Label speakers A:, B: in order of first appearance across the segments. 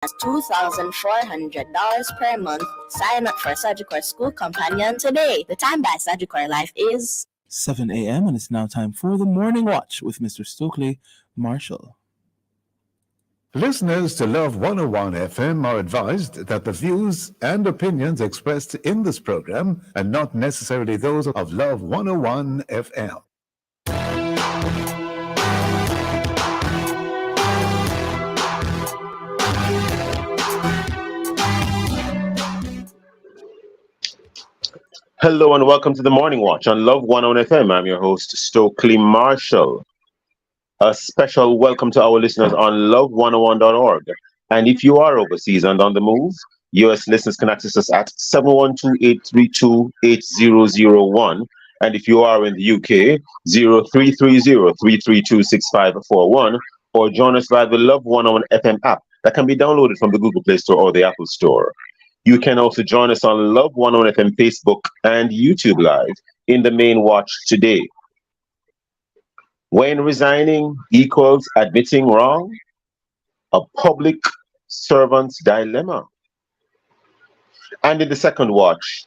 A: as $2,400 per month. Sign up for Sagicor School Companion today. The time by Sagicor Life is
B: 7 a.m. and it's now time for the Morning Watch with Mr. Stokeley Marshall.
C: Listeners to Love 101 FM are advised that the views and opinions expressed in this program are not necessarily those of Love 101 FM.
D: Hello and welcome to the Morning Watch on Love 101 FM. I'm your host, Stokeley Marshall. A special welcome to our listeners on love101.org. And if you are overseas and on the move, US listeners can access us at 712-832-8001. And if you are in the UK, 0330-332-6541, or join us via the Love 101 FM app that can be downloaded from the Google Play Store or the Apple Store. You can also join us on Love 101 FM Facebook and YouTube Live in the main watch today. When resigning equals admitting wrong, a public servant's dilemma. And in the second watch,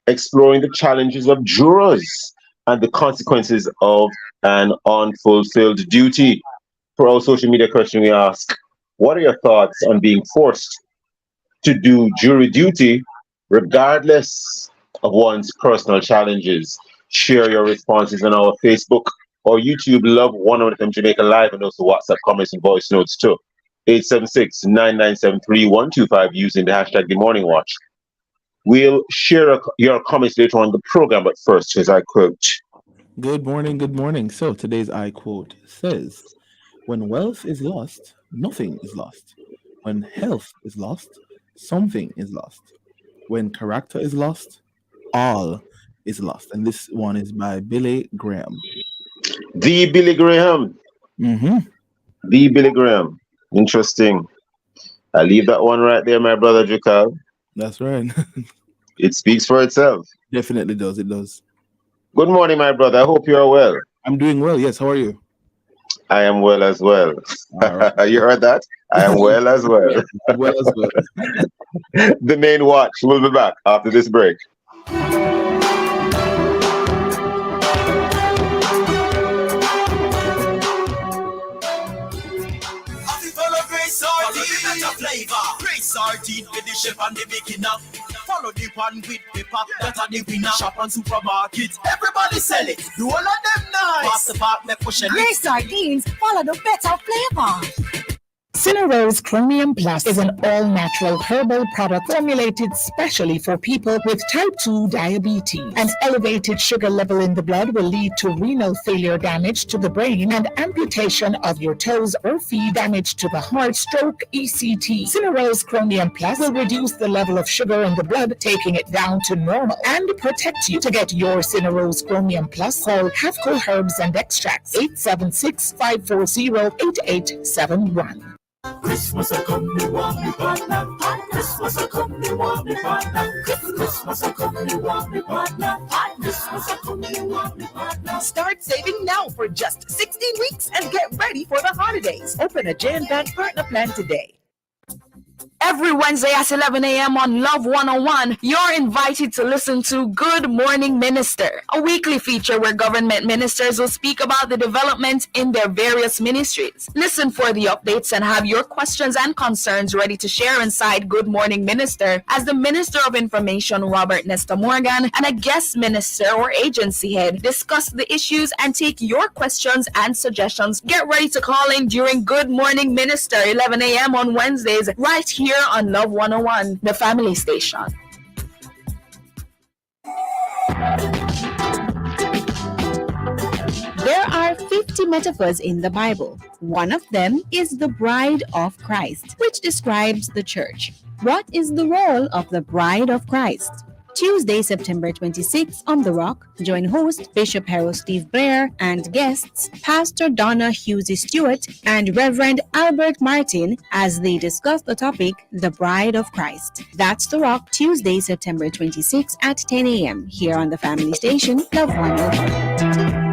D: exploring the challenges of jurors and the consequences of an unfulfilled duty. For our social media question, we ask, what are your thoughts on being forced to do jury duty regardless of one's personal challenges? Share your responses on our Facebook or YouTube Love 101 FM Jamaica Live, and also WhatsApp comments and voice notes too. 876-997-3125 using the hashtag The Morning Watch. We'll share your comments later on the program, but first, here's I quote.
B: Good morning, good morning. So today's I quote says, when wealth is lost, nothing is lost. When health is lost, something is lost. When character is lost, all is lost. And this one is by Billy Graham.
D: The Billy Graham.
B: Mm-hmm.
D: The Billy Graham. Interesting. I leave that one right there, my brother Jakal.
B: That's right.
D: It speaks for itself.
B: Definitely does. It does.
D: Good morning, my brother. I hope you are well.
B: I'm doing well. Yes. How are you?
D: I am well as well.
B: Right.
D: You heard that? I am well as well.
B: Well as well.
D: The main watch. We'll be back after this break. Sardine with the chef and the beginner. Follow the one with the pop that are the winner. Shop on supermarket. Everybody sell it. Do all of them nice. Pass the back, me push it.
E: Great sardines follow the better flavor. Cinerose Chromium Plus is an all-natural herbal product formulated specially for people with type 2 diabetes. An elevated sugar level in the blood will lead to renal failure, damage to the brain, and amputation of your toes or feet, damage to the heart, stroke, ECT. Cinerose Chromium Plus will reduce the level of sugar in the blood, taking it down to normal, and protect you. To get your Cinerose Chromium Plus, call Havco Herbs and Extracts, 876-540-8871.
F: Christmas a come, me want me partner. Christmas a come, me want me partner. Christmas a come, me want me partner. Christmas a come, me want me partner.
G: Start saving now for just 16 weeks and get ready for the holidays. Open a Jan Bank partner plan today. Every Wednesday at 11 a.m. on Love 101, you're invited to listen to Good Morning Minister, a weekly feature where government ministers will speak about the development in their various ministries. Listen for the updates and have your questions and concerns ready to share inside Good Morning Minister as the Minister of Information, Robert Nesta Morgan, and a guest minister or agency head discuss the issues and take your questions and suggestions. Get ready to call in during Good Morning Minister, 11 a.m. on Wednesdays, right here on Love 101, the family station.
H: There are 50 metaphors in the Bible. One of them is the bride of Christ, which describes the church. What is the role of the bride of Christ? Tuesday, September 26th on The Rock, join host Bishop Harold Steve Blair and guests Pastor Donna Husey Stewart and Reverend Albert Martin as they discuss the topic, The Bride of Christ. That's The Rock, Tuesday, September 26th at 10 a.m. here on the family station, Love 101.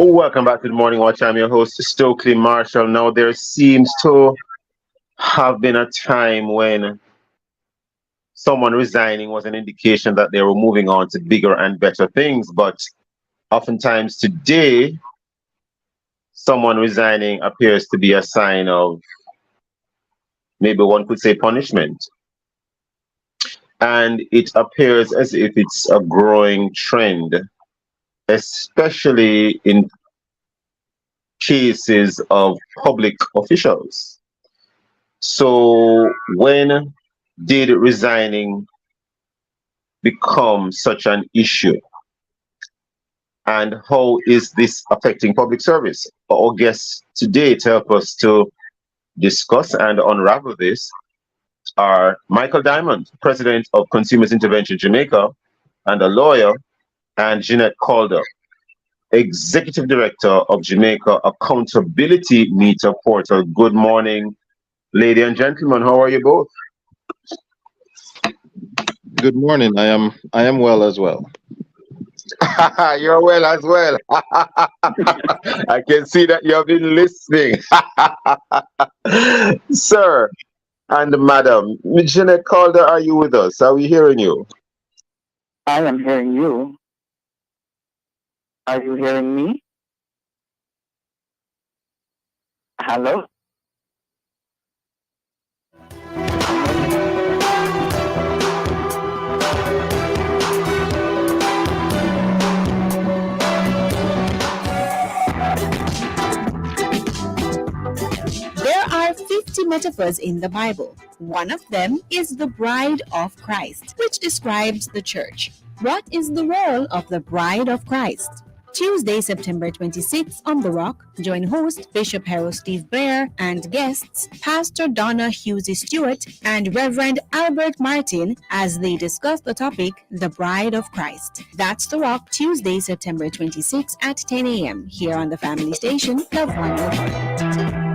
D: Welcome back to the Morning Watch. I'm your host, Stokeley Marshall. Now, there seems to have been a time when someone resigning was an indication that they were moving on to bigger and better things. But oftentimes today, someone resigning appears to be a sign of, maybe one could say, punishment. And it appears as if it's a growing trend, especially in cases of public officials. So when did resigning become such an issue? And how is this affecting public service? Our guests today to help us to discuss and unravel this are Michael Diamond, President of Consumers Intervention Jamaica and a lawyer, and Jeanette Calder, Executive Director of Jamaica Accountability Meter Portal. Good morning, ladies and gentlemen. How are you both?
I: Good morning. I am well as well.
D: You're well as well. I can see that you have been listening. Sir and Madam, Jeanette Calder, are you with us? Are we hearing you?
J: I am hearing you. Are you hearing me? Hello?
H: There are 50 metaphors in the Bible. One of them is the bride of Christ, which describes the church. What is the role of the bride of Christ? Tuesday, September 26th on The Rock, join host Bishop Harold Steve Blair and guests Pastor Donna Husey Stewart and Reverend Albert Martin as they discuss the topic, The Bride of Christ. That's The Rock, Tuesday, September 26th at 10 a.m. here on the family station, Love 101.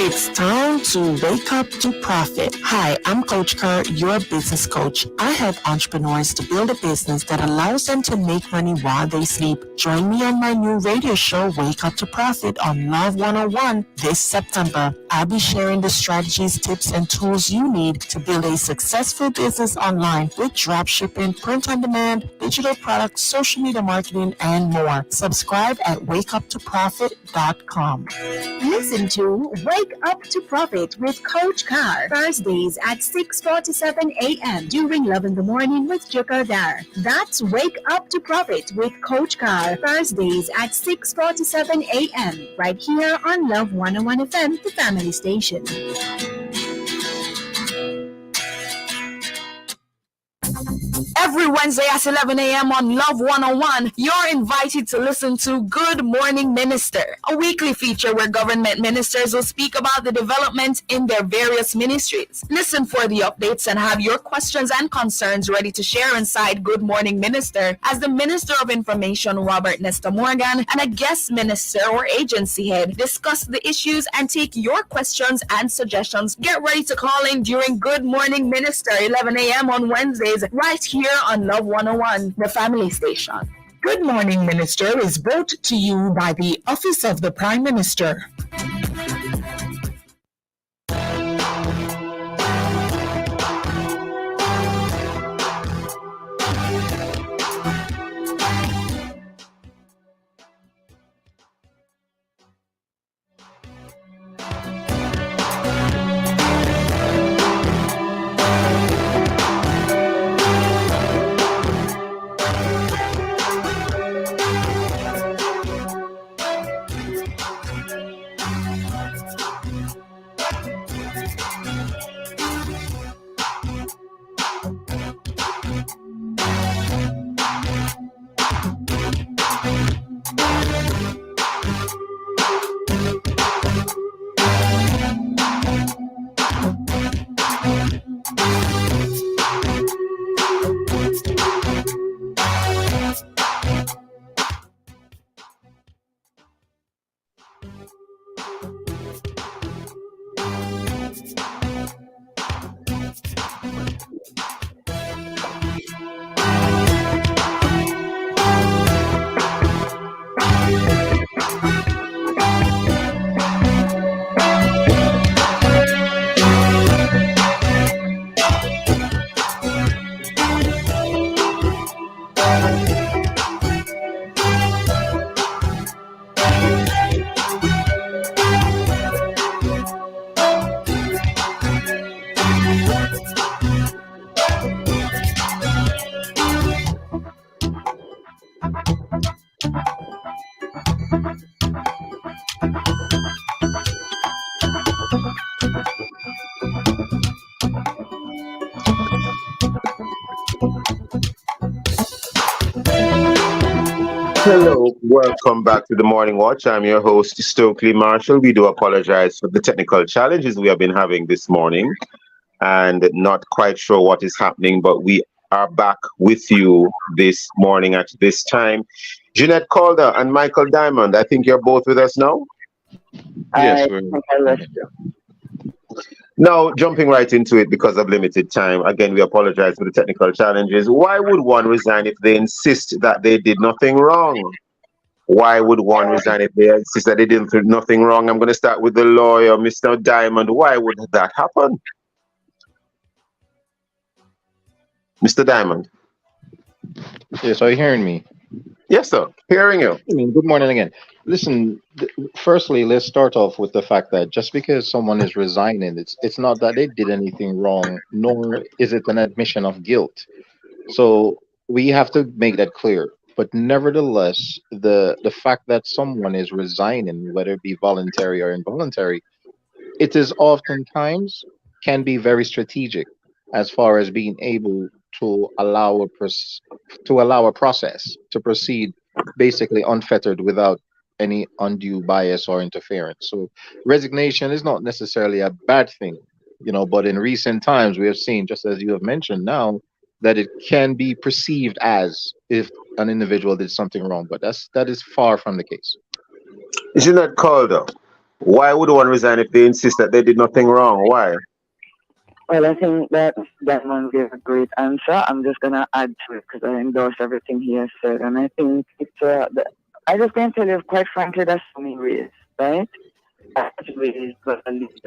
E: It's time to wake up to profit. Hi, I'm Coach Kerr, your business coach. I help entrepreneurs to build a business that allows them to make money while they sleep. Join me on my new radio show, Wake Up to Profit, on Love 101 this September. I'll be sharing the strategies, tips, and tools you need to build a successful business online with dropshipping, print on demand, digital products, social media marketing, and more. Subscribe at wakeuptoprofit.com.
H: Listen to Wake Up to Profit with Coach Carr, Thursdays at 6:47 a.m. during Love in the Morning with Jukar Dar. That's Wake Up to Profit with Coach Carr, Thursdays at 6:47 a.m. right here on Love 101 FM, the family station.
G: Every Wednesday at 11 a.m. on Love 101, you're invited to listen to Good Morning Minister, a weekly feature where government ministers will speak about the development in their various ministries. Listen for the updates and have your questions and concerns ready to share inside Good Morning Minister as the Minister of Information, Robert Nesta Morgan, and a guest minister or agency head discuss the issues and take your questions and suggestions. Get ready to call in during Good Morning Minister, 11 a.m. on Wednesdays, right here on Love 101, the family station.
E: Good Morning Minister is brought to you by the Office of the Prime Minister.
D: Hello, welcome back to the Morning Watch. I'm your host, Stokeley Marshall. We do apologize for the technical challenges we have been having this morning and not quite sure what is happening, but we are back with you this morning at this time. Jeanette Calder and Michael Diamond, I think you're both with us now.
I: Yes,
J: I
I: we're
J: think I lost you.
D: Now, jumping right into it because of limited time, again, we apologize for the technical challenges. Why would one resign if they insist that they did nothing wrong? Why would one resign if they insist that they did nothing wrong? I'm going to start with the lawyer, Mr. Diamond. Why would that happen? Mr. Diamond.
I: yes. Are you hearing me?
D: Yes, sir. Hearing you.
I: I mean, good morning again. Listen, firstly, let's start off with the fact that just because someone is resigning, it's not that they did anything wrong, nor is it an admission of guilt. So we have to make that clear. But nevertheless, the fact that someone is resigning, whether it be voluntary or involuntary, it is oftentimes can be very strategic as far as being able to allow a process to proceed basically unfettered without any undue bias or interference. So resignation is not necessarily a bad thing, but in recent times we have seen, just as you have mentioned now, that it can be perceived as if an individual did something wrong, but that is far from the case.
D: Jeanette Calder. Why would one resign if they insist that they did nothing wrong? Why?
J: Well, I think that one gave a great answer. I'm just gonna add to it because I endorse everything he has said, and I think it's. I just can tell you, quite frankly, that's so many ways, right?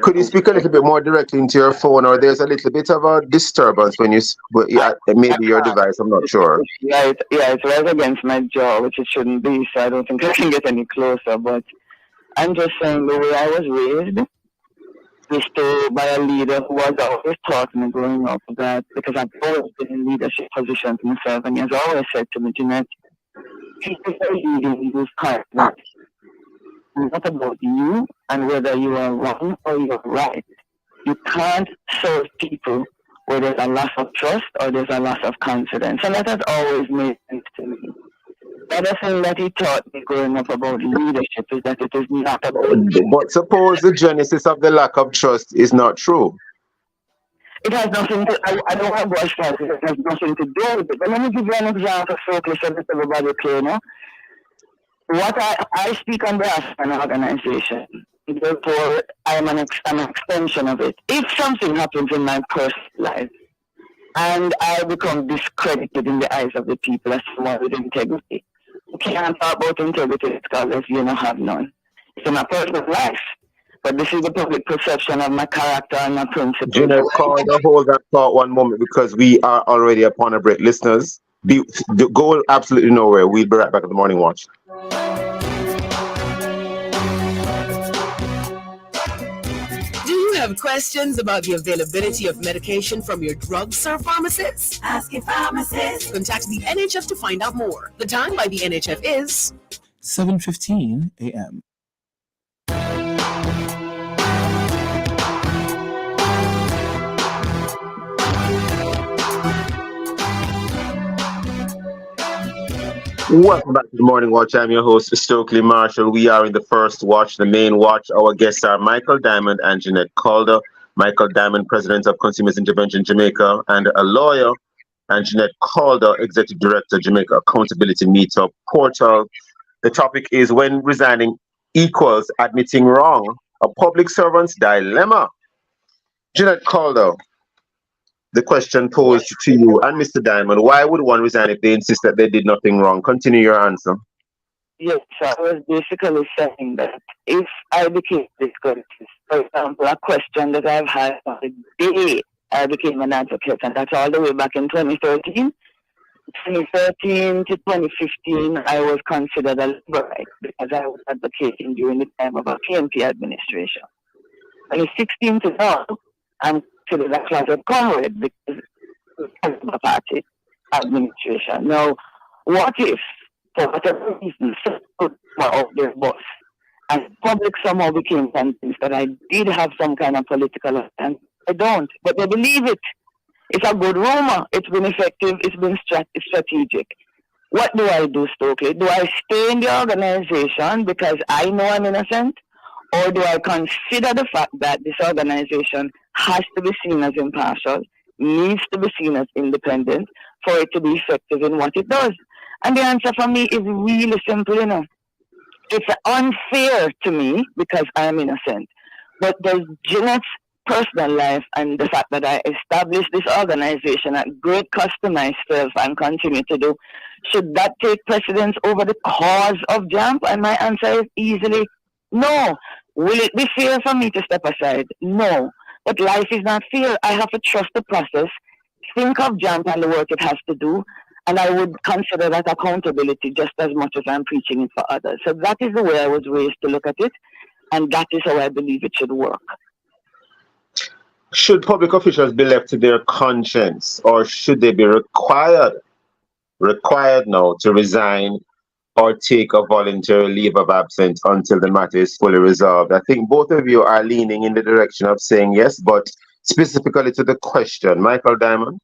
D: Could you speak a little bit more directly into your phone, or there's a little bit of a disturbance when maybe your device? I'm not sure.
J: Yeah, it's right against my jaw, which it shouldn't be. So I don't think I can get any closer. But I'm just saying the way I was raised is by a leader who was always taught me growing up that, because I've always been in leadership positions myself, and he has always said to me, Jeanette, people are leading these kindness. It's not about you and whether you are wrong or you're right. You can't serve people where there's a loss of trust or there's a loss of confidence. And that has always made sense to me. The other thing that he taught me growing up about leadership is that it is not about...
D: But suppose the genesis of the lack of trust is not true.
J: It has nothing to... I don't have voice it has nothing to do with it. But let me give you an example so that everybody clear, no? What I speak on behalf of an organization. Therefore, I'm an extension of it. If something happens in my personal life and I become discredited in the eyes of the people as someone with integrity, you can't talk about integrity because you don't have none. It's in my personal life. But this is the public perception of my character and my principles.
D: Jeanette, hold that thought one moment because we are already upon a break. Listeners, go absolutely nowhere. We'll be right back at the Morning Watch.
K: Have questions about the availability of medication from your drugstore pharmacist? Ask your pharmacist. Contact the NHF to find out more. The time by the NHF is
B: 7:15 a.m.
D: Welcome back to the Morning Watch. I'm your host, Stokeley Marshall. We are in the first watch, the main watch. Our guests are Michael Diamond and Jeanette Calder. Michael Diamond, President of Consumers Intervention Jamaica, and a lawyer, and Jeanette Calder, Executive Director, Jamaica Accountability Meetup Portal. The topic is when resigning equals admitting wrong, a public servant's dilemma. Jeanette Calder, the question posed to you and Mr. Diamond, why would one resign if they insist that they did nothing wrong? Continue your answer.
J: Yes, I was basically saying that if I became discouraged, for example, a question that I've had from the day I became an advocate, and that's all the way back in 2013. 2013 to 2015, I was considered a liberal because I was advocating during the time of a PNP administration. 2016 to now, I'm considered a closet comrade because of a party administration. Now, what if for whatever reason, put out their boss. And the public somehow became convinced that I did have some kind of political, and I don't, but they believe it. It's a good rumor. It's been effective. It's been strategic. What do I do, Stokeley? Do I stay in the organization because I know I'm innocent? Or do I consider the fact that this organization has to be seen as impartial, needs to be seen as independent for it to be effective in what it does? And the answer for me is really simple, It's unfair to me because I'm innocent. But does Jeanette's personal life and the fact that I established this organization at great cost to myself and continue to do, should that take precedence over the cause of JAMP? And my answer is easily no. Will it be fair for me to step aside? No. But life is not fair. I have to trust the process, think of JAMP and the work it has to do, and I would consider that accountability just as much as I'm preaching it for others. So that is the way I was raised to look at it, and that is how I believe it should work.
D: Should public officials be left to their conscience, or should they be required now to resign or take a voluntary leave of absence until the matter is fully resolved? I think both of you are leaning in the direction of saying yes, but specifically to the question, Michael Diamond?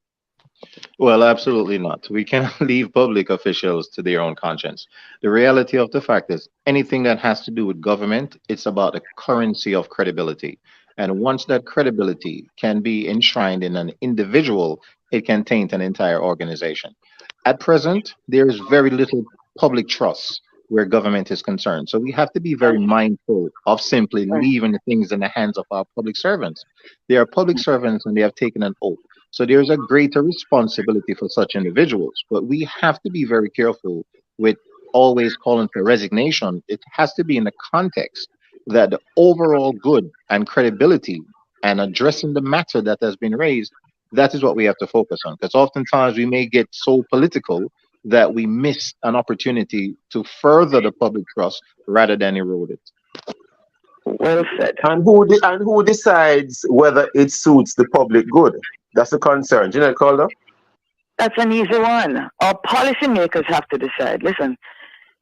I: Well, absolutely not. We cannot leave public officials to their own conscience. The reality of the fact is anything that has to do with government, it's about the currency of credibility. And once that credibility can be enshrined in an individual, it can taint an entire organization. At present, there is very little public trust where government is concerned. So we have to be very mindful of simply leaving the things in the hands of our public servants. They are public servants and they have taken an oath. So there's a greater responsibility for such individuals. But we have to be very careful with always calling for resignation. It has to be in the context that the overall good and credibility and addressing the matter that has been raised, that is what we have to focus on. Because oftentimes we may get so political that we miss an opportunity to further the public trust rather than erode it.
J: Well said.
D: And who decides whether it suits the public good? That's the concern. Jeanette Calder?
J: That's an easy one. Our policymakers have to decide. Listen,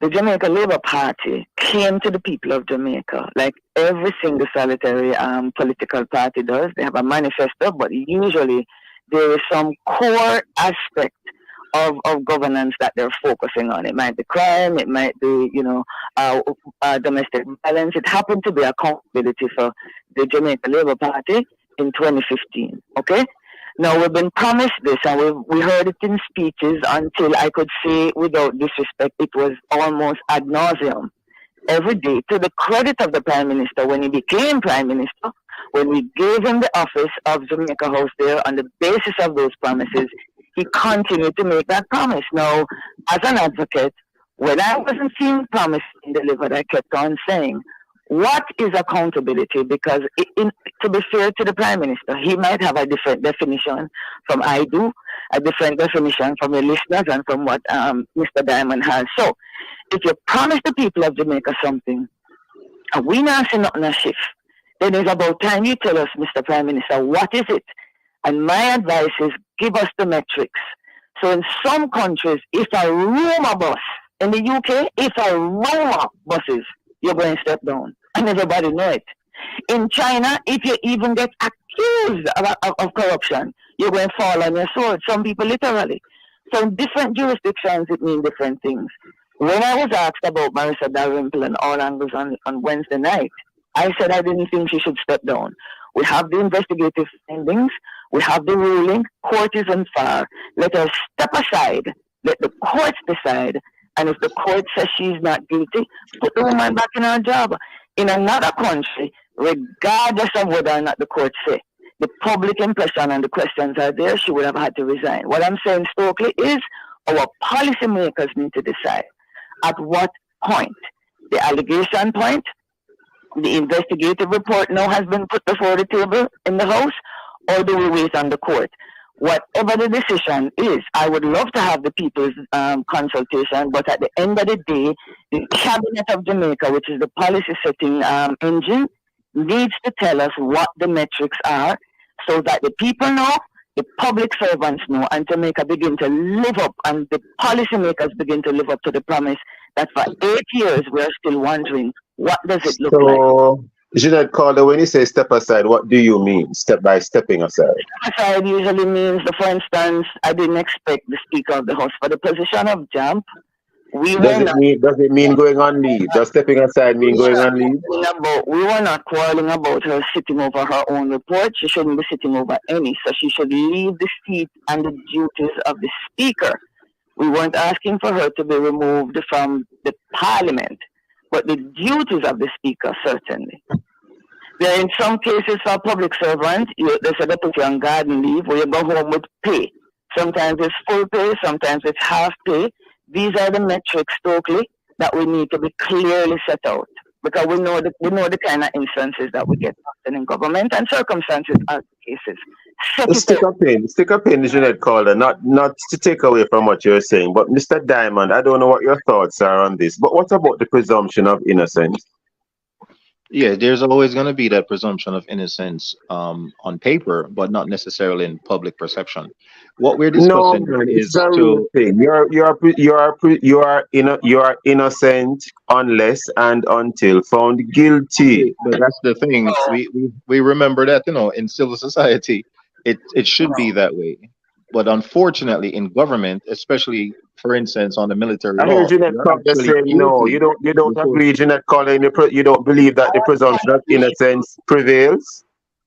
J: the Jamaica Labour Party came to the people of Jamaica like every single solitary political party does. They have a manifesto, but usually there is some core aspect of governance that they're focusing on. It might be crime, it might be, domestic violence. It happened to be accountability for the Jamaica Labour Party in 2015, okay? Now, we've been promised this, and we heard it in speeches until I could say, without disrespect, it was almost ad nauseum. Every day, to the credit of the Prime Minister, when he became Prime Minister, when we gave him the office of Jamaica House there on the basis of those promises, he continued to make that promise. Now, as an advocate, when I wasn't seeing promise delivered, I kept on saying, what is accountability? Because to be fair to the Prime Minister, he might have a different definition from I do, a different definition from your listeners and from what Mr. Diamond has. So, if you promise the people of Jamaica something, and we not see nothing a shift, then it's about time you tell us, Mr. Prime Minister, what is it? And my advice is give us the metrics. So in some countries, if a rumor bus, in the UK, if a rumor buses, you're going to step down. And everybody know it. In China, if you even get accused of corruption, you're going to fall on your sword. Some people literally. So in different jurisdictions, it means different things. When I was asked about Marissa Dalrymple and all angles on Wednesday night, I said I didn't think she should step down. We have the investigative findings. We have the ruling. Court is on fire. Let her step aside. Let the courts decide. And if the court says she's not guilty, put the woman back in her job. In another country, regardless of whether or not the court say, the public impression and the questions are there, she would have had to resign. What I'm saying, Stokeley, is our policymakers need to decide at what point. The allegation point, the investigative report now has been put before the table in the House, or do we wait on the court? Whatever the decision is, I would love to have the people's consultation, but at the end of the day, the Cabinet of Jamaica, which is the policy setting engine, needs to tell us what the metrics are so that the people know, the public servants know, and Jamaica begin to live up, and the policymakers begin to live up to the promise that for 8 years we are still wondering, what does it look like?
D: So, Jeanette Calder, when you say step aside, what do you mean? Step by stepping aside.
J: Aside usually means, for instance, I didn't expect the Speaker of the House for the position of jump.
D: Does it mean going on leave? Does stepping aside mean going on leave?
J: We were not quarreling about her sitting over her own report. She shouldn't be sitting over any. So she should leave the seat and the duties of the Speaker. We weren't asking for her to be removed from the Parliament, but the duties of the Speaker, certainly. There are in some cases for public servants, they say they put you on garden leave where you go home with pay. Sometimes it's full pay, sometimes it's half pay. These are the metrics, Stokeley, that we need to be clearly set out, because we know the kind of instances that we get often in government, and circumstances are cases.
D: Stick up in, Jeanette Calder, not to take away from what you're saying, but Mr. Diamond, I don't know what your thoughts are on this, but what about the presumption of innocence?
I: Yeah, there's always going to be that presumption of innocence on paper, but not necessarily in public perception. What we're discussing is
D: a real thing. You are innocent unless and until found guilty.
I: But that's the thing. We remember that, in civil society, it should be that way. But unfortunately, in government, especially, for instance, on the military
D: I
I: law,
D: heard Jeanette Calder say no. You don't agree, Jeanette Calder. You don't believe that the presumption of innocence prevails.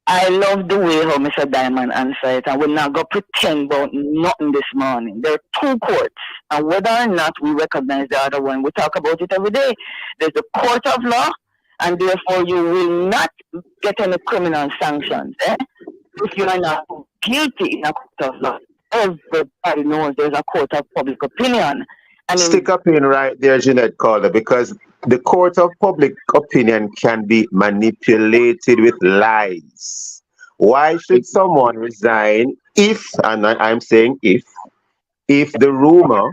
J: I love the way how Mr. Diamond answered it, and we're not going to pretend about nothing this morning. There are two courts, and whether or not we recognize the other one, we talk about it every day. There's the court of law, and therefore you will not get any criminal sanctions if you are not guilty in a court of law. Everybody knows there's a court of public opinion.
D: Stick up in right there, Jeanette Calder, because the court of public opinion can be manipulated with lies. Why should someone resign if, and I'm saying if the rumor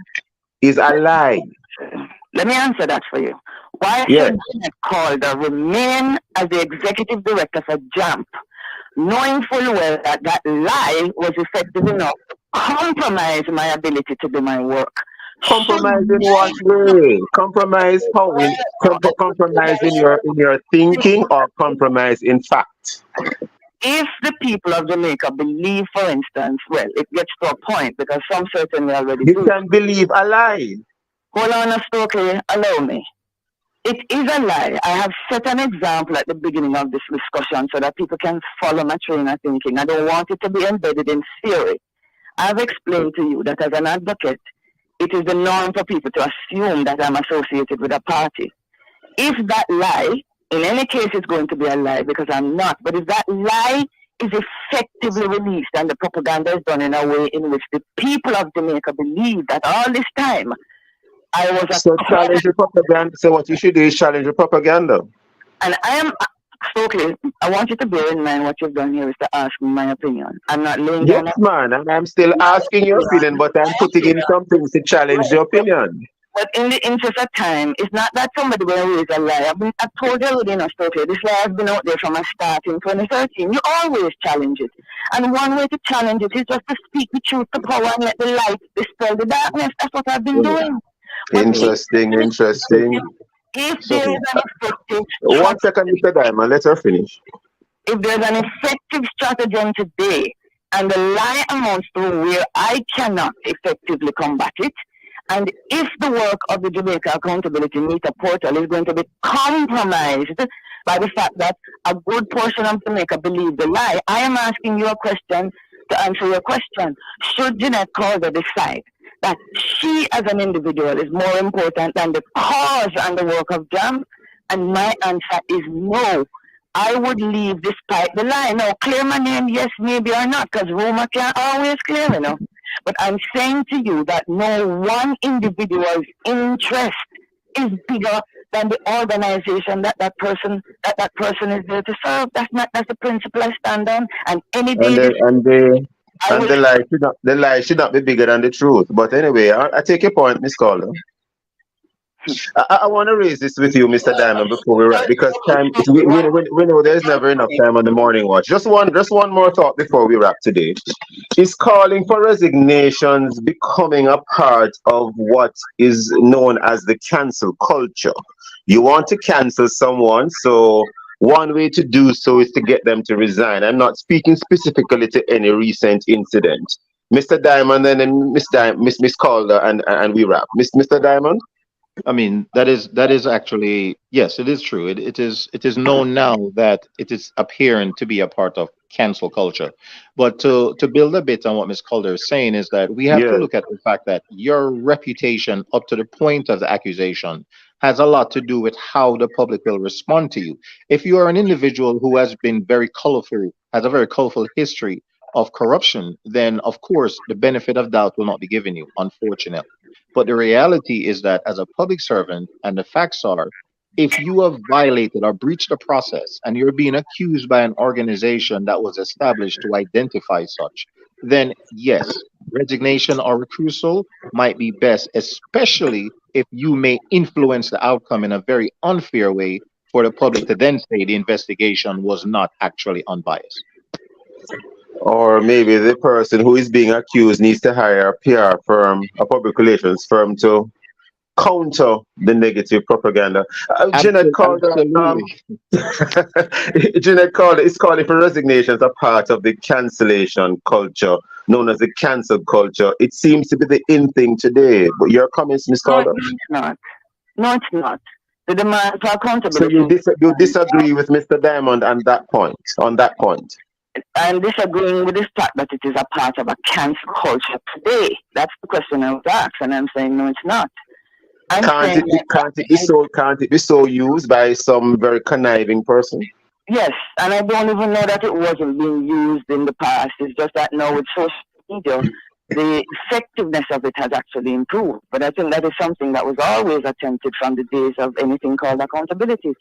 D: is a lie?
J: Let me answer that for you. Why should Jeanette Calder remain as the executive director for JAMP, knowing full well that that lie was effective enough to compromise my ability to do my work?
D: Compromise in what way? Compromise how? Compromise in your thinking, or compromise in fact?
J: If the people of Jamaica believe, for instance, well, it gets to a point, because some certainly already
D: do. You can believe a lie.
J: Hold on, Stokeley, allow me. It is a lie. I have set an example at the beginning of this discussion so that people can follow my train of thinking. I don't want it to be embedded in theory. I've explained to you that as an advocate, it is the norm for people to assume that I'm associated with a party. If that lie, in any case it's going to be a lie because I'm not, but if that lie is effectively released and the propaganda is done in a way in which the people of Jamaica believe that all this time I was
D: So challenge the propaganda. So what you should do is challenge the propaganda.
J: And I am Stokeley, I want you to bear in mind what you've done here is to ask me my opinion. I'm not laying down.
D: Yes, man, and I'm still asking your opinion, but I'm putting in some things to challenge the opinion.
J: But in the interest of time, it's not that somebody will raise a lie. I've told you already, Stokeley, this lie has been out there from a start in 2013. You always challenge it. And one way to challenge it is just to speak the truth to power and let the light dispel the darkness. That's what I've been doing.
D: Interesting.
J: If there is an effective...
D: 1 second, Mr. Diamond, let her finish.
J: If there's an effective stratagem today, and the lie amounts to where I cannot effectively combat it, and if the work of the Jamaica Accountability Meter portal is going to be compromised by the fact that a good portion of Jamaica believe the lie, I am asking you a question to answer your question. Should Jeanette Calder decide that she as an individual is more important than the cause and the work of JAMP? And my answer is no. I would leave despite the lie. Now, clear my name, yes, maybe or not, because rumor can't always clear, But I'm saying to you that no one individual's interest is bigger than the organization that person is there to serve. That's the principle I stand on. And any day
D: the lie should not be bigger than the truth. But anyway, I take your point, Miss Calder. I want to raise this with you, Mr. Diamond, before we wrap, because time we know there's never enough time on the morning watch. Just one more thought before we wrap today. Is calling for resignations becoming a part of what is known as the cancel culture? You want to cancel someone, so one way to do so is to get them to resign. I'm not speaking specifically to any recent incident. Mr. Diamond and then Miss Calder, and we wrap. Mr. Diamond?
I: I mean, that is actually, yes, it is true. It is known now that it is appearing to be a part of cancel culture. But to build a bit on what Ms. Calder is saying is that we have to
D: Yeah.
I: look at the fact that your reputation up to the point of the accusation has a lot to do with how the public will respond to you. If you are an individual who has been very colorful, has a very colorful history of corruption, then of course the benefit of doubt will not be given you, unfortunately. But the reality is that as a public servant, and the facts are, if you have violated or breached the process and you're being accused by an organization that was established to identify such, then yes, resignation or recusal might be best, especially if you may influence the outcome in a very unfair way for the public to then say the investigation was not actually unbiased.
D: Or maybe the person who is being accused needs to hire a PR firm, a public relations firm, to counter the negative propaganda. Jeanette Calder,
I: Absolutely.
D: Jeanette Calder is calling for resignations a part of the cancellation culture, known as the cancel culture. It seems to be the in thing today. But your comments, Ms.
J: No,
D: Calder?
J: it's not. No, it's not. The demand for
D: So
J: accountability.
D: you disagree with Mr. Diamond on that point? On that point?
J: I'm disagreeing with the fact that it is a part of a cancel culture today. That's the question I was asked, and I'm saying no, it's not. I'm
D: Can't
J: saying
D: can't it be so used by some very conniving person?
J: yes, and I don't even know that it wasn't being used in the past. It's just that now with social media, the effectiveness of it has actually improved. But I think that is something that was always attempted from the days of anything called accountability.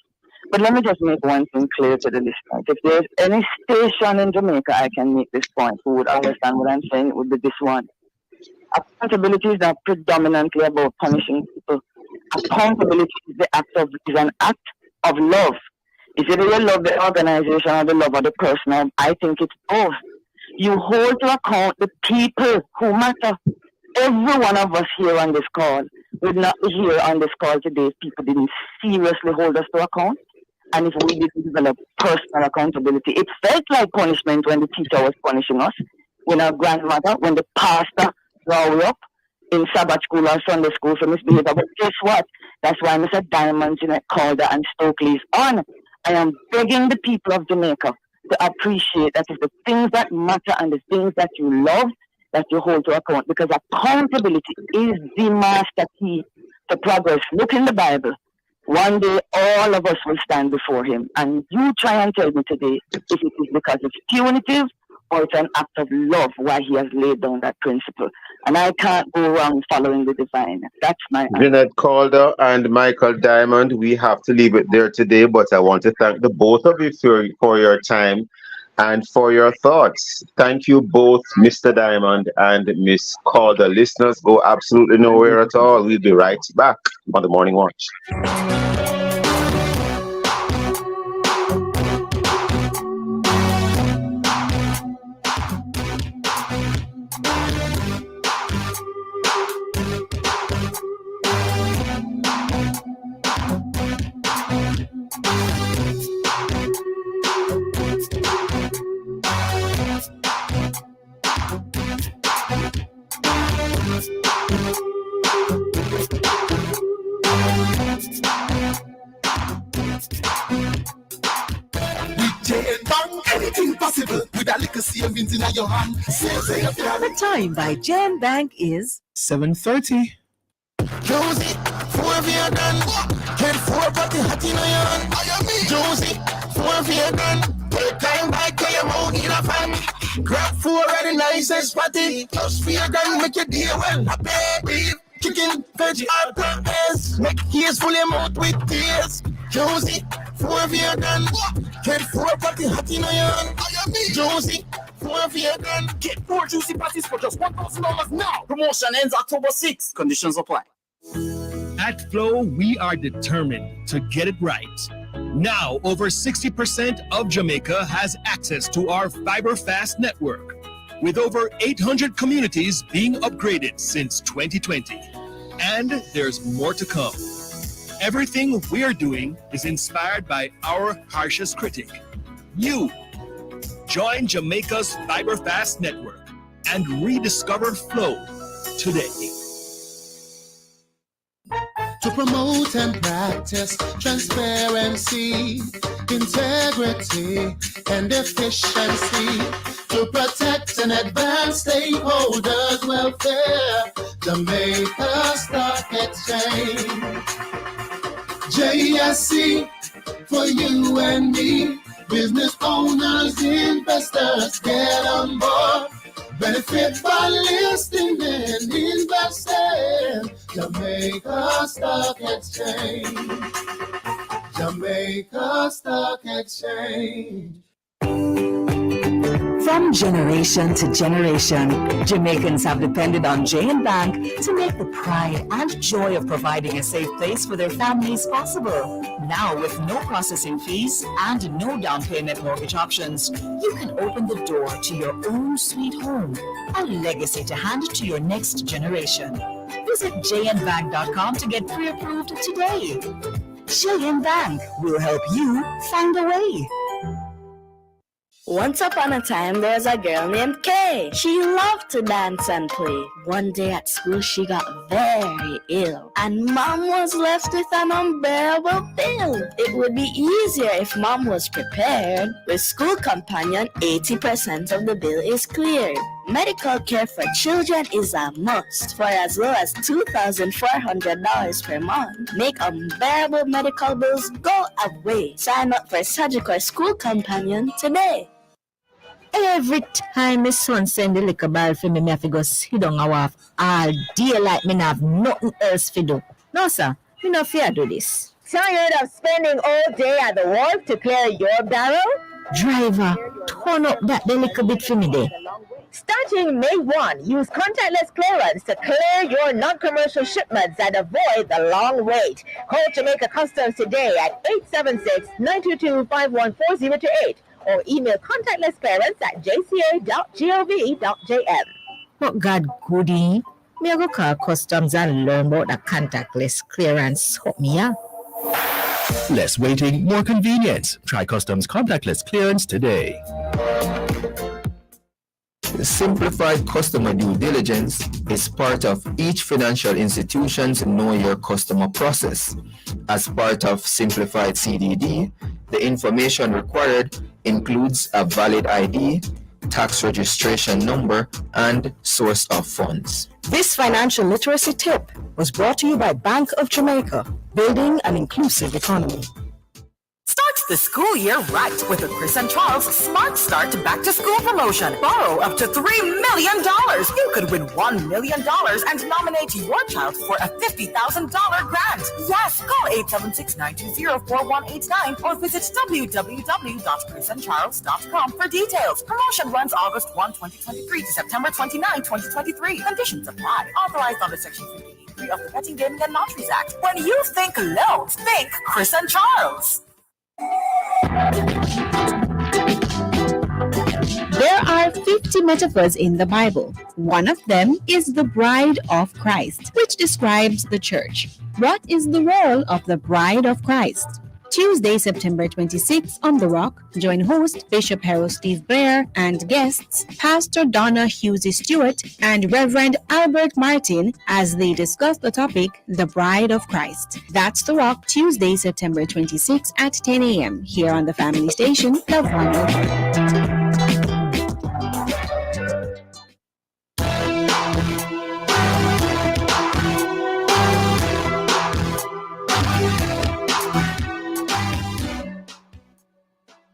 J: But let me just make one thing clear to the listeners. If there's any station in Jamaica I can make this point, who would understand what I'm saying, it would be this one. Accountability is not predominantly about punishing people. Accountability is an act of love. Is it you love the organization or the love of the person? I think it's both. You hold to account the people who matter. Every one of us here on this call would not be here on this call today if people didn't seriously hold us to account. And if we didn't develop personal accountability, it felt like punishment when the teacher was punishing us, when our grandmother, when the pastor draw we up in Sabbath school or Sunday school for misbehavior. But guess what? That's why Mr. Diamond, Jeanette Calder, and Stokeley is on. I am begging the people of Jamaica to appreciate that it's the things that matter and the things that you love that you hold to account, because accountability is the master key to progress. Look in the Bible. One day, all of us will stand before him. And you try and tell me today if it is because it's punitive or it's an act of love why he has laid down that principle. And I can't go wrong following the divine. That's my answer.
D: Jeanette Calder and Michael Diamond, we have to leave it there today, but I want to thank the both of you for your time and for your thoughts. Thank you both, Mr. Diamond and Miss Calder. Listeners, go absolutely nowhere at all. We'll be right back on the Morning Watch.
F: Anything possible with a little savings in your hand.
K: The time by Jam Bank is
B: 7:30.
F: Josie, 4 of your gun. Head 4 party hot in your hand. Josie, 4 of your gun. Take time back to your mouth in a fan. Grab 4 of the nicest party. Just for your gun, make your day well. Happy beef, chicken, veg, apples. Make ears full your mouth with tears. Josie, 4 of your gun. Head 4 party hot in your hand. Josie, 4 of your gun.
L: Get 4 juicy patties for just $1,000 now. Promotion ends October 6th. Conditions apply. At Flow, we are determined to get it right. Now, over 60% of Jamaica has access to our fiber fast network, with over 800 communities being upgraded since 2020. And there's more to come. Everything we're doing is inspired by our harshest critic, you. Join Jamaica's fiber fast network and rediscover Flow today.
F: To promote and practice transparency, integrity, and efficiency, to protect and advance stakeholders' welfare, Jamaica Stock Exchange. JSC for you and me, business owners, investors, get on board. Benefit by listing and investing. Jamaica Stock Exchange. Jamaica Stock Exchange.
G: From generation to generation, Jamaicans have depended on J&B Bank to make the pride and joy of providing a safe place for their families possible. Now, with no processing fees and no down payment mortgage options, you can open the door to your own sweet home, a legacy to hand to your next generation. Visit jnbank.com to get pre-approved today. J&B Bank will help you find a way.
A: Once upon a time, there was a girl named Kay. She loved to dance and play. One day at school, she got very ill, and Mom was left with an unbearable bill. It would be easier if Mom was prepared. With School Companion, 80% of the bill is cleared. Medical care for children is a must for as low as $2,400 per month. Make unbearable medical bills go away. Sign up for Surgical School Companion today.
M: Every time my son send the liquor ball for me, I have to go sit down and waff all day like me have nothing else to do. No, sir, me no fear do this.
N: Tired of spending all day at the wharf to clear your barrel?
M: Driver, turn up that the little bit for me there.
N: Starting May 1, use contactless clearance to clear your non-commercial shipments and avoid the long wait. Call Jamaica Customs today at 876-922-51408 or email contactlessclearance@jca.gov.jm.
M: But God goody, me go call customs and learn about the contactless clearance. Help me, yeah?
L: Less waiting, more convenience. Try Customs contactless clearance today.
O: Simplified customer due diligence is part of each financial institution's Know Your Customer process. As part of Simplified CDD, the information required includes a valid ID, tax registration number, and source of funds.
G: This financial literacy tip was brought to you by Bank of Jamaica, building an inclusive economy. Start the school year right with the Chris and Charles Smart Start Back to School promotion. Borrow up to $3 million. You could win $1 million and nominate your child for a $50,000 grant. Yes, call 876-920-4189 or visit www.chrisandcharles.com for details. Promotion runs August 1, 2023 to September 29, 2023. Conditions apply. Authorized under Section 58 of the Betting, Gaming and Lotteries Act. When you think loans, think Chris and Charles.
H: There are 50 metaphors in the Bible. One of them is the bride of Christ, which describes the church. What is the role of the bride of Christ? Tuesday, September 26th on The Rock, join host Bishop Harold Steve Blair and guests Pastor Donna Husey Stewart and Reverend Albert Martin as they discuss the topic, The Bride of Christ. That's The Rock, Tuesday, September 26th at 10 a.m. here on the family station, Love 101.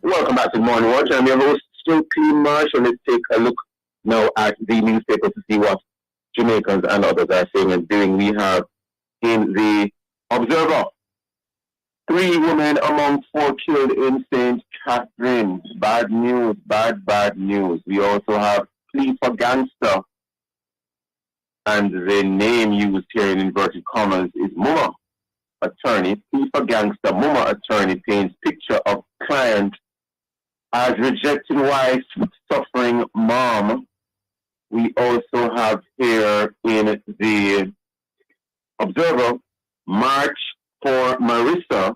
D: Welcome back to the Morning Watch. I'm your host, Stokeley Marshall. Let's take a look now at the newspaper to see what Jamaicans and others are saying and doing. We have in the Observer, 3 women among 4 killed in St. Catherine. Bad news, bad news. We also have plea for gangster. and the name used here in inverted commas is Muma attorney. FIFA gangster Muma attorney paints picture of client as rejecting wife, suffering mom. We also have here in the Observer, March for Marissa,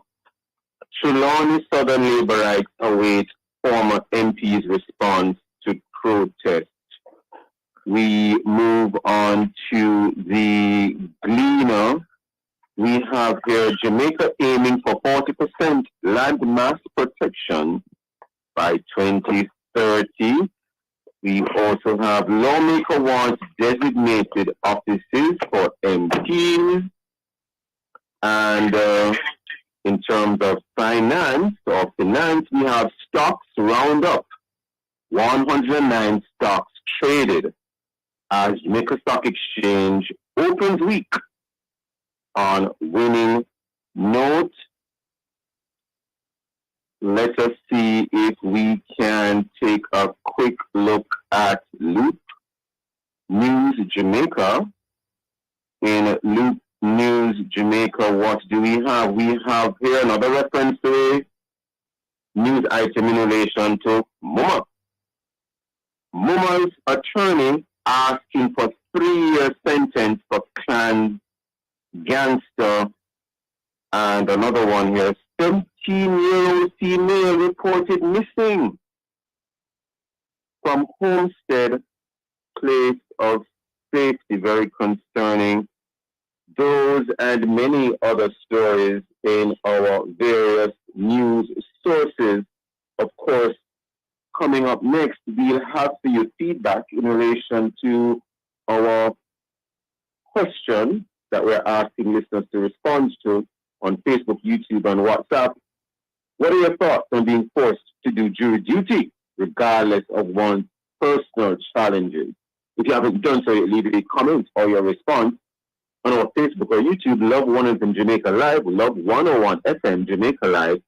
D: Trelawney Southern Laborites await former MP's response to protest. We move on to the Gleaner. We have here Jamaica aiming for 40% land mass protection by 2030. We also have lawmaker wants designated offices for MPs. And in terms of finance, we have stocks roundup. 109 stocks traded as Jamaica Stock Exchange opens week on winning note. Let us see if we can take a quick look at Loop News Jamaica. In Loop News Jamaica, what do we have? We have here another reference to a news item in relation to Muma. Muma's attorney asking for 3-year sentence for clan gangster, and another one here, 17-year-old female reported missing from Homestead place of safety. Very concerning. Those and many other stories in our various news sources. Of course, coming up next, we'll have for your feedback in relation to our question that we're asking listeners to respond to on Facebook, YouTube, and WhatsApp. What are your thoughts on being forced to do jury duty, regardless of one's personal challenges? If you haven't done so yet, leave a comment or your response on our Facebook or YouTube, Love 101 Jamaica Live, Love 101 FM Jamaica Live,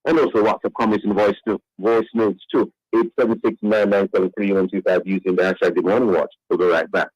D: and also WhatsApp comments and voice notes too. 876-997-3125 using the hashtag The Morning Watch. We'll be right back.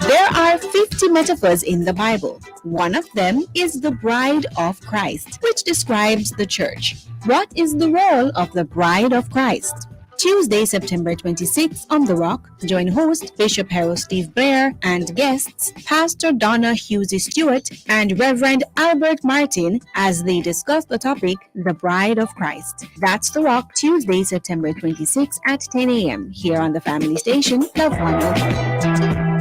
H: There are 50 metaphors in the Bible. One of them is the bride of Christ, which describes the church. What is the role of the bride of Christ? Tuesday, September 26th on The Rock, join host Bishop Harold Steve Blair and guests Pastor Donna Husey Stewart and Reverend Albert Martin as they discuss the topic, the bride of Christ. That's The Rock, Tuesday, September 26th at 10 a.m. here on the family station, Love 101.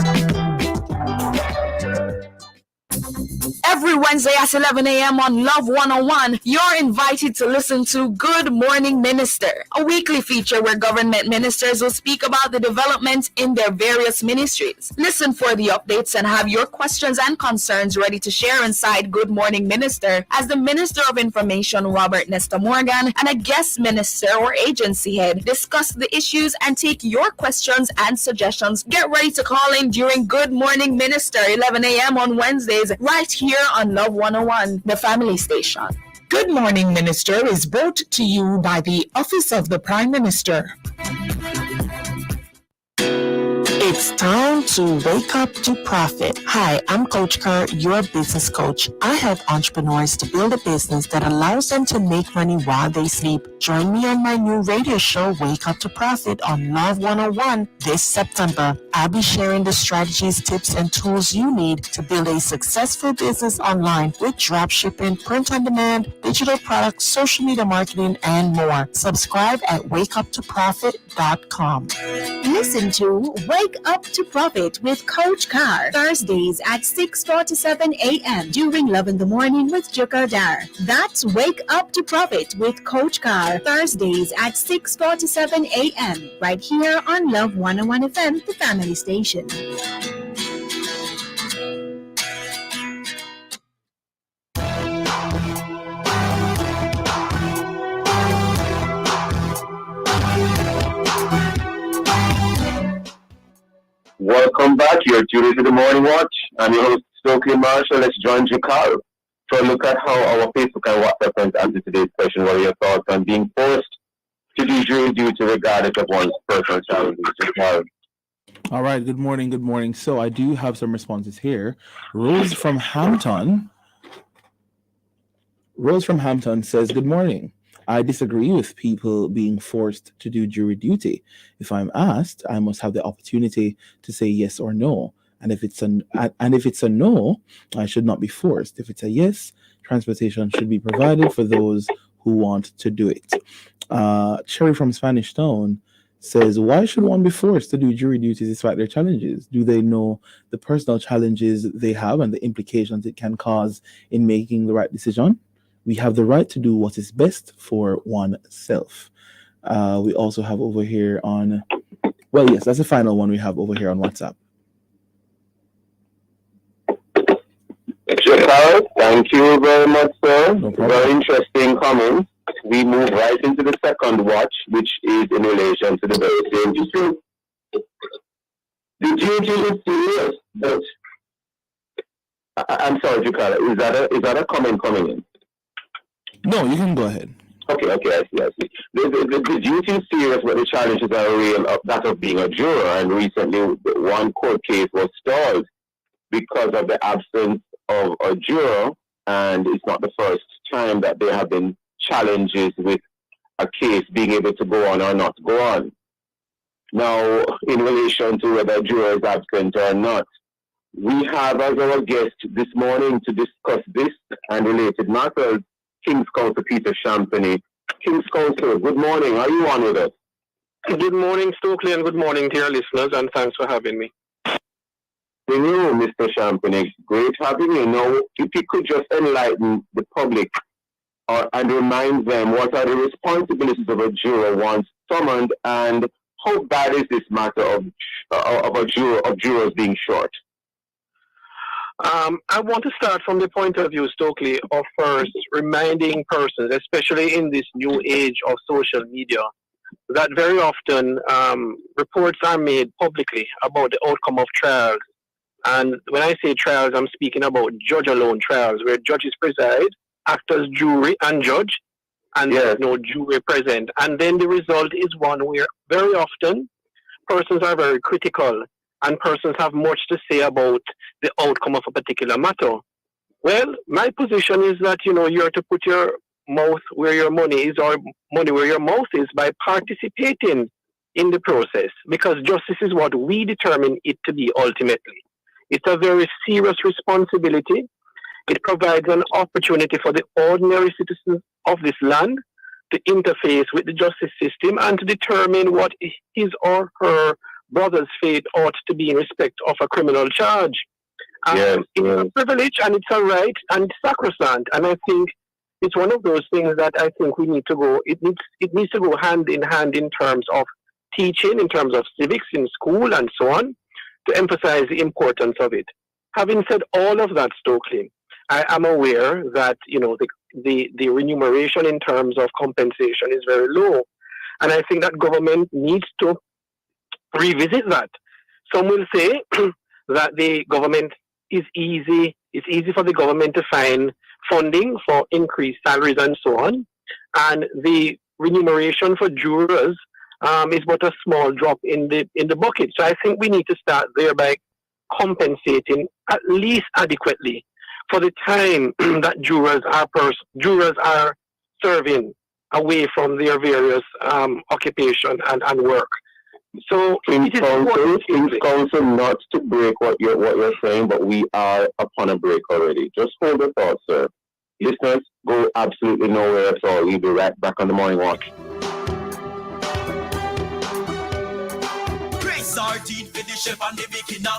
G: Every Wednesday at 11 a.m. on Love 101, you're invited to listen to Good Morning Minister, a weekly feature where government ministers will speak about the developments in their various ministries. Listen for the updates and have your questions and concerns ready to share inside Good Morning Minister as the Minister of Information, Robert Nesta Morgan, and a guest minister or agency head discuss the issues and take your questions and suggestions. Get ready to call in during Good Morning Minister, 11 a.m. on Wednesdays, right here on Love 101, the family station.
E: Good Morning Minister is brought to you by the Office of the Prime Minister. It's time to wake up to profit. Hi, I'm Coach Kerr, your business coach. I help entrepreneurs to build a business that allows them to make money while they sleep. Join me on my new radio show, Wake Up to Profit, on Love 101 this September. I'll be sharing the strategies, tips, and tools you need to build a successful business online with dropshipping, print on demand, digital products, social media marketing, and more. Subscribe at wakeuptoprofit.com.
H: Listen to Wake Up to Profit with Coach Carr, Thursdays at 6:47 a.m. during Love in the Morning with Joker Dar. That's Wake Up to Profit with Coach Carr, Thursdays at 6:47 a.m. right here on Love 101 FM, the family station.
D: Welcome back. You're tuned to the Morning Watch. I'm your host, Stokeley Marshall. Let's join Jakar So look at how our Facebook and WhatsApp friends answer today's question. What are your thoughts on being forced to do jury duty regardless of one's personal challenges?
B: All right. Good morning. Good morning. So I do have some responses here. Rose from Hampton says, good morning. I disagree with people being forced to do jury duty. If I'm asked, I must have the opportunity to say yes or no. And if it's a no, I should not be forced. If it's a yes, transportation should be provided for those who want to do it. Cherry from Spanish Town says, why should one be forced to do jury duties despite their challenges? Do they know the personal challenges they have and the implications it can cause in making the right decision? We have the right to do what is best for oneself. We also have over here on, well, yes, that's the final one we have over here on WhatsApp.
D: Thank you very much, sir. No problem. Very interesting comments. We move right into the second watch, which is in relation to the very same issue. The duty is serious, but I'm sorry, Jukala, is that a comment coming in?
B: No, you can go ahead.
D: Okay, I see. The duty is serious, but the challenges are real of that of being a juror. And recently, one court case was stalled because of the absence of a juror, and it's not the first time that there have been challenges with a case being able to go on or not go on. Now, in relation to whether a juror is absent or not, we have as our guest this morning to discuss this and related matters, King's Counsel Peter Champagny. King's Counsel, good morning. Are you on with us?
P: Good morning, Stokeley, and good morning to your listeners, and thanks for having me.
D: Thank you, Mr. Champagny. Great having you. Now, if you could just enlighten the public and remind them what are the responsibilities of a juror once summoned, and how bad is this matter of jurors being short?
P: I want to start from the point of view, Stokeley, of first reminding persons, especially in this new age of social media, that very often reports are made publicly about the outcome of trials. And when I say trials, I'm speaking about judge-alone trials, where judges preside, act as jury and judge, and there's no jury present. And then the result is one where very often persons are very critical and persons have much to say about the outcome of a particular matter. Well, my position is that, you're to put your mouth where your money is, or money where your mouth is, by participating in the process, because justice is what we determine it to be ultimately. It's a very serious responsibility. It provides an opportunity for the ordinary citizens of this land to interface with the justice system and to determine what his or her brother's fate ought to be in respect of a criminal charge. It's a privilege and it's a right and it's sacrosanct. And I think it's one of those things that I think we need to go. It needs to go hand in hand in terms of teaching, in terms of civics in school and so on, to emphasize the importance of it. Having said all of that, Stokeley, I am aware that the remuneration in terms of compensation is very low, and I think that government needs to revisit that. Some will say that the government is easy. It's easy for the government to find funding for increased salaries and so on, and the remuneration for jurors is but a small drop in the bucket. So I think we need to start there by compensating at least adequately for the time that jurors are serving away from their various occupation and work. So
D: King's Counsel, not to break what you're saying, but we are upon a break already. Just hold the thought, sir. Listeners, go absolutely nowhere at all. We'll be right back on the Morning Watch.
Q: Sardine for the chef and the beginner.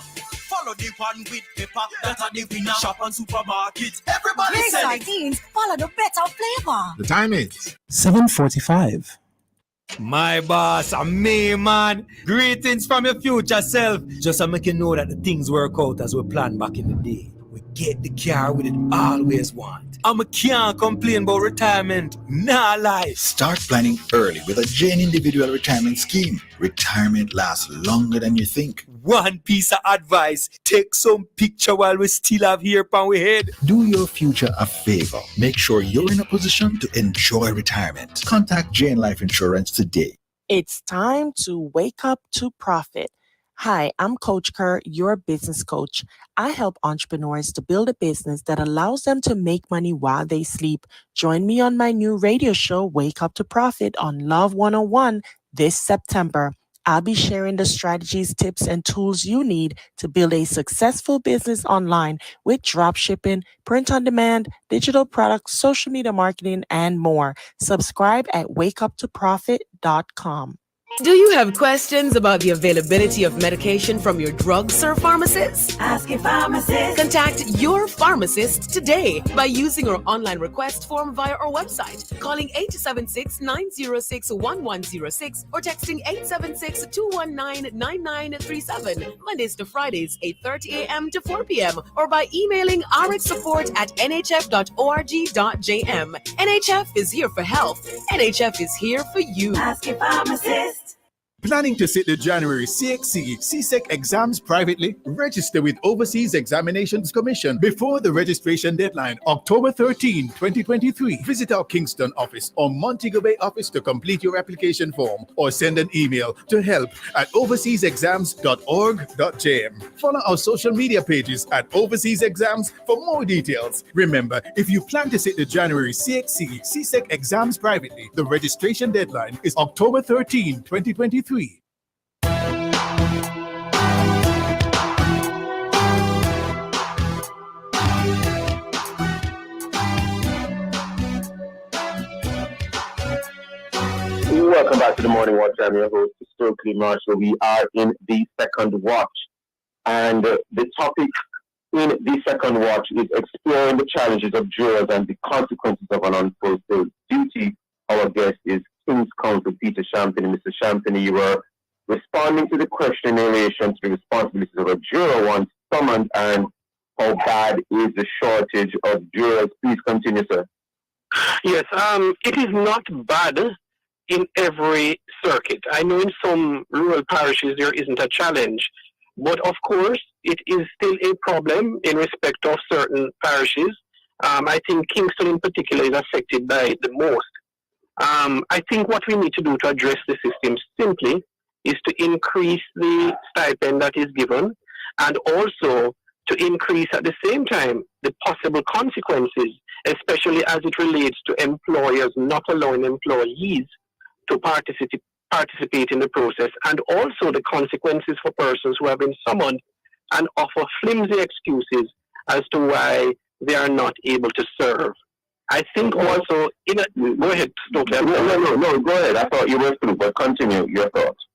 Q: Follow the one with pepper, that are the winner. Shop on supermarkets, everybody
R: Great
Q: selling.
R: sardines, follow the better flavor.
Q: The time is
B: 7:45.
Q: My boss, and me, man. Greetings from your future self. Just to make you know that the things work out as we planned back in the day. We Get the car with it always want. I can't complain about retirement. Nah lie.
S: Start planning early with a Jane Individual Retirement Scheme. Retirement lasts longer than you think.
Q: One piece of advice. Take some picture while we still have hair on we head.
S: Do your future a favor. Make sure you're in a position to enjoy retirement. Contact Jane Life Insurance today.
T: It's time to wake up to profit. Hi, I'm Coach Kerr, your business coach. I help entrepreneurs to build a business that allows them to make money while they sleep. Join me on my new radio show, Wake Up to Profit, on Love 101 this September. I'll be sharing the strategies, tips, and tools you need to build a successful business online with drop shipping, print on demand, digital products, social media marketing, and more. Subscribe at wakeuptoprofit.com.
K: Do you have questions about the availability of medication from your drugstore pharmacist?
R: Ask your pharmacist.
K: Contact your pharmacist today by using our online request form via our website, calling 876-906-1106 or texting 876-219-9937, Mondays to Fridays, 8:30 a.m. to 4 p.m. or by emailing rxsupport@nhf.org.jm. NHF is here for health. NHF is here for you.
R: Ask your pharmacist.
U: Planning to sit the January CXC CSEC exams privately? Register with Overseas Examinations Commission before the registration deadline, October 13, 2023. Visit our Kingston office or Montego Bay office to complete your application form or send an email to help@overseasexams.org.jm. Follow our social media pages at Overseas Exams for more details. Remember, if you plan to sit the January CXC CSEC exams privately, the registration deadline is October 13, 2023.
D: Welcome back to the Morning Watch. I'm your host, Stokeley Marshall. We are in the second watch. And the topic in the second watch is exploring the challenges of jurors and the consequences of an unfulfilled duty. Our guest is King's Counsel Peter Champagny. Mr. Champagny, you were responding to the question in relation to the responsibilities of a juror once summoned and how bad is the shortage of jurors. Please continue, sir.
P: Yes, it is not bad in every circuit. I know in some rural parishes there isn't a challenge, but of course it is still a problem in respect of certain parishes. I think Kingston in particular is affected by it the most. I think what we need to do to address the system simply is to increase the stipend that is given and also to increase at the same time the possible consequences, especially as it relates to employers not allowing employees to participate in the process, and also the consequences for persons who have been summoned and offer flimsy excuses as to why they are not able to serve. I think also, go ahead, Stokeley.
D: No, go ahead. I thought you were through, but continue your thoughts.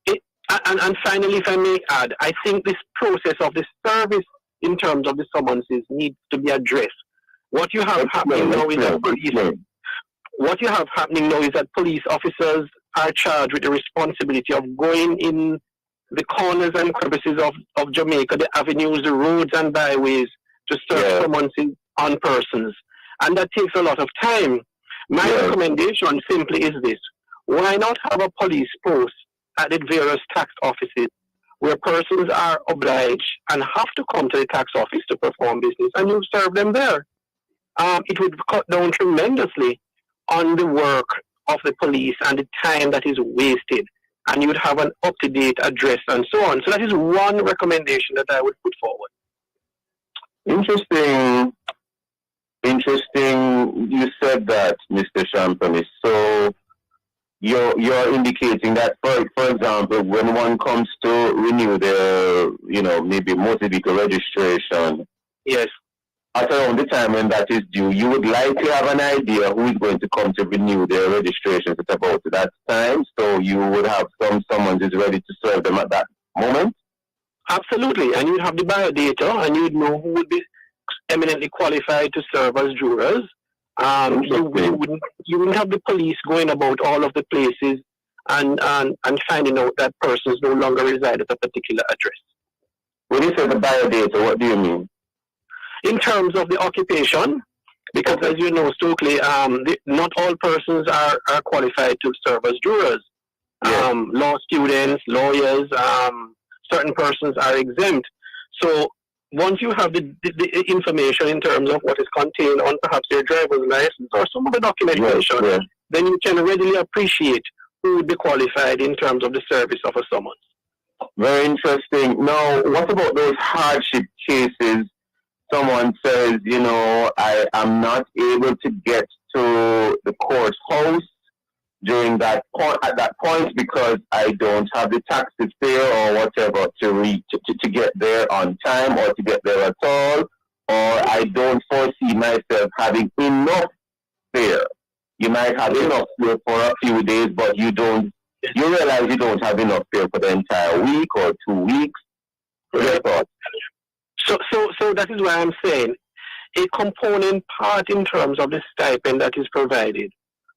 P: And finally, if I may add, I think this process of the service in terms of the summonses needs to be addressed. What you have happening now is that police officers are charged with the responsibility of going in the corners and crevices of Jamaica, the avenues, the roads and byways to serve summonses on persons. And that takes a lot of time. My recommendation simply is this. Why not have a police post at the various tax offices where persons are obliged and have to come to the tax office to perform business, and you serve them there? It would cut down tremendously on the work of the police and the time that is wasted, and you would have an up-to-date address and so on. So that is one recommendation that I would put forward.
D: Interesting. You said that, Mr. Champagny. So you're indicating that, for example, when one comes to renew their, maybe motor vehicle registration,
P: yes,
D: at around the time when that is due, you would likely have an idea who is going to come to renew their registration at about that time. So you would have someone who's ready to serve them at that moment.
P: Absolutely, and you'd have the biodata, and you'd know who would be eminently qualified to serve as jurors. You wouldn't have the police going about all of the places and finding out that persons no longer reside at a particular address.
D: When you say the biodata, what do you mean?
P: In terms of the occupation, because as you know, Stokeley, not all persons are qualified to serve as jurors. Law students, lawyers, certain persons are exempt. So once you have the information in terms of what is contained on perhaps your driver's license or some of the documentation, then you can readily appreciate who would be qualified in terms of the service of a summons.
D: Very interesting. Now, what about those hardship cases? Someone says, you know, I am not able to get to the courthouse during that point at that point because I don't have the taxi fare or whatever to get there on time or to get there at all, or I don't foresee myself having enough fare. You might have enough fare for a few days, but you realize you don't have enough fare for the entire week or 2 weeks.
P: So that is why I'm saying a component part in terms of the stipend that is provided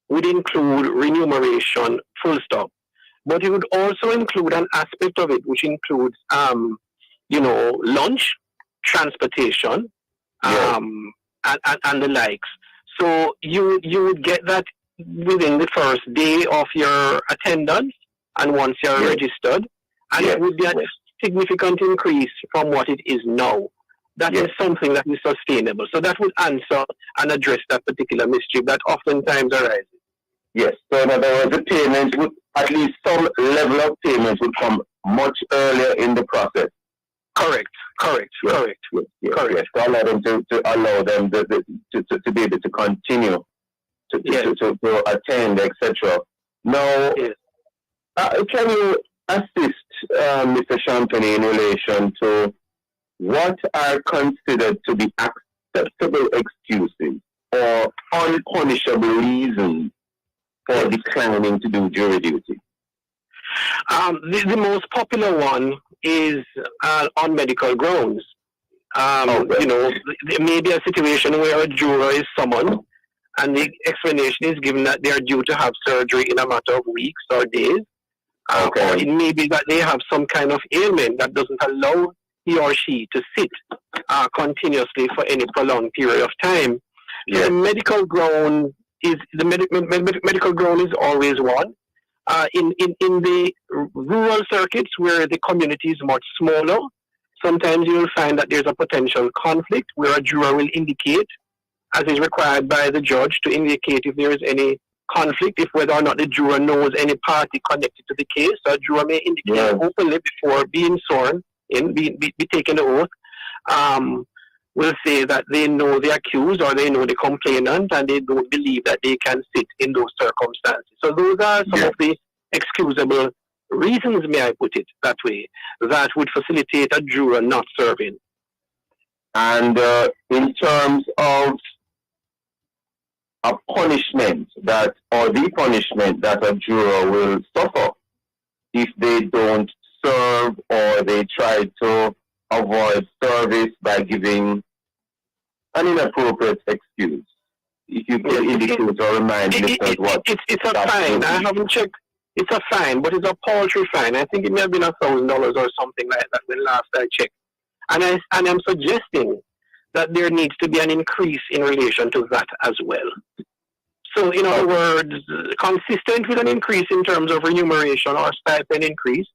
P: would include remuneration, full stop. But it would also include an aspect of it which includes, lunch, transportation, and the likes. So you would get that within the first day of your attendance and once you're registered, and it would be a significant increase from what it is now. That is something that is sustainable. So that would answer and address that particular mischief that oftentimes arises.
D: Yes. So in other words, the payment would, at least some level of payment would come much earlier in the process.
P: Correct.
D: Yes. To allow them to allow them to be able to continue to attend, etc. Now, can you assist Mr. Champagne in relation to what are considered to be acceptable excuses or unpunishable reasons for declining to do jury duty?
P: The most popular one is on medical grounds. There may be a situation where a juror is summoned and the explanation is given that they are due to have surgery in a matter of weeks or days. Or it may be that they have some kind of ailment that doesn't allow he or she to sit continuously for any prolonged period of time. So the medical ground is medical ground is always one. In the rural circuits where the community is much smaller, sometimes you will find that there's a potential conflict where a juror will indicate, as is required by the judge, to indicate if there is any conflict, if whether or not the juror knows any party connected to the case. So a juror may indicate openly before being sworn in, be taken the oath, will say that they know the accused or they know the complainant and they don't believe that they can sit in those circumstances. So those are some of the excusable reasons, may I put it that way, that would facilitate a juror not serving.
D: And in terms of a punishment that, or the punishment that a juror will suffer if they don't serve or they try to avoid service by giving an inappropriate excuse. If you can indicate or remind listeners what
P: it's a fine. I haven't checked. It's a fine, but it's a paltry fine. I think it may have been $1,000 or something like that when last I checked. And I'm suggesting that there needs to be an increase in relation to that as well. So, in other words, consistent with an increase in terms of remuneration or stipend increase,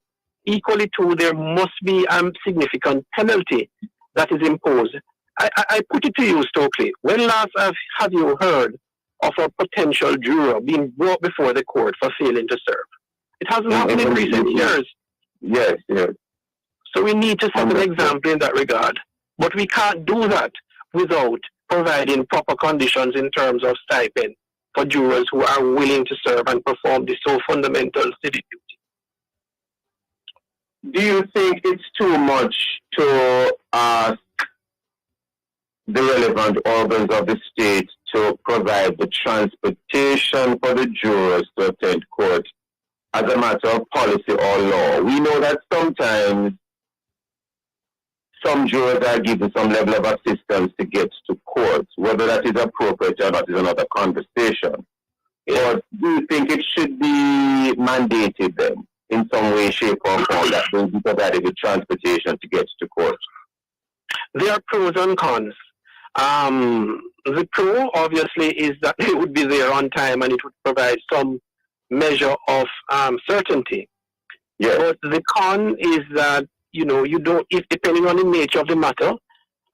P: equally to there must be a significant penalty that is imposed. I put it to you, Stokeley, when last have you heard of a potential juror being brought before the court for failing to serve? It hasn't happened in recent years.
D: Yes.
P: So we need to set an example in that regard. But we can't do that without providing proper conditions in terms of stipend for jurors who are willing to serve and perform this so fundamental civic duty.
D: Do you think it's too much to ask the relevant organs of the state to provide the transportation for the jurors to attend court as a matter of policy or law? We know that sometimes some jurors are given some level of assistance to get to court. Whether that is appropriate or not is another conversation. Or do you think it should be mandated then in some way, shape, or form that will be provided with transportation to get to court?
P: There are pros and cons. The pro, obviously, is that it would be there on time and it would provide some measure of certainty.
D: Yes.
P: But the con is that, you don't, if depending on the nature of the matter,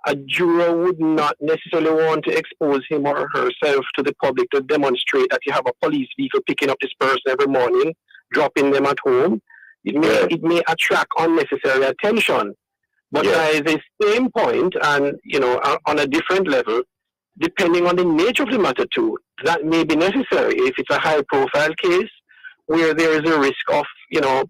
P: a juror would not necessarily want to expose him or herself to the public to demonstrate that you have a police vehicle picking up this person every morning, dropping them at home. It may attract unnecessary attention. But by the same point, and on a different level, depending on the nature of the matter too, that may be necessary. If it's a high-profile case where there is a risk of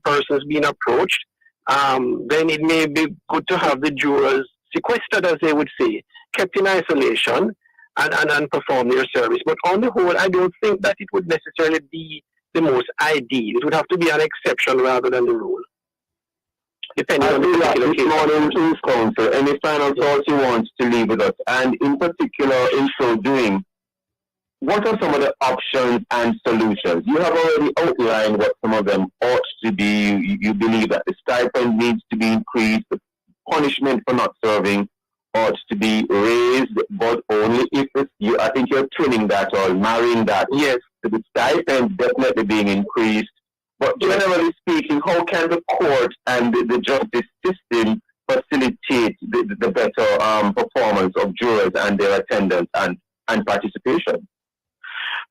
P: persons being approached, then it may be good to have the jurors sequestered, as they would say, kept in isolation and perform their service. But on the whole, I don't think that it would necessarily be the most ideal. It would have to be an exception rather than the rule. Depending on the particular case.
D: Morning, Chief Counsel, any final thoughts you want to leave with us? And in particular, in so doing, what are some of the options and solutions? You have already outlined what some of them ought to be. You believe that the stipend needs to be increased, the punishment for not serving ought to be raised, but only if I think you're twinning that or marrying that. Yes, the stipend definitely being increased. But generally speaking, how can the court and the justice system facilitate the better performance of jurors and their attendance and participation?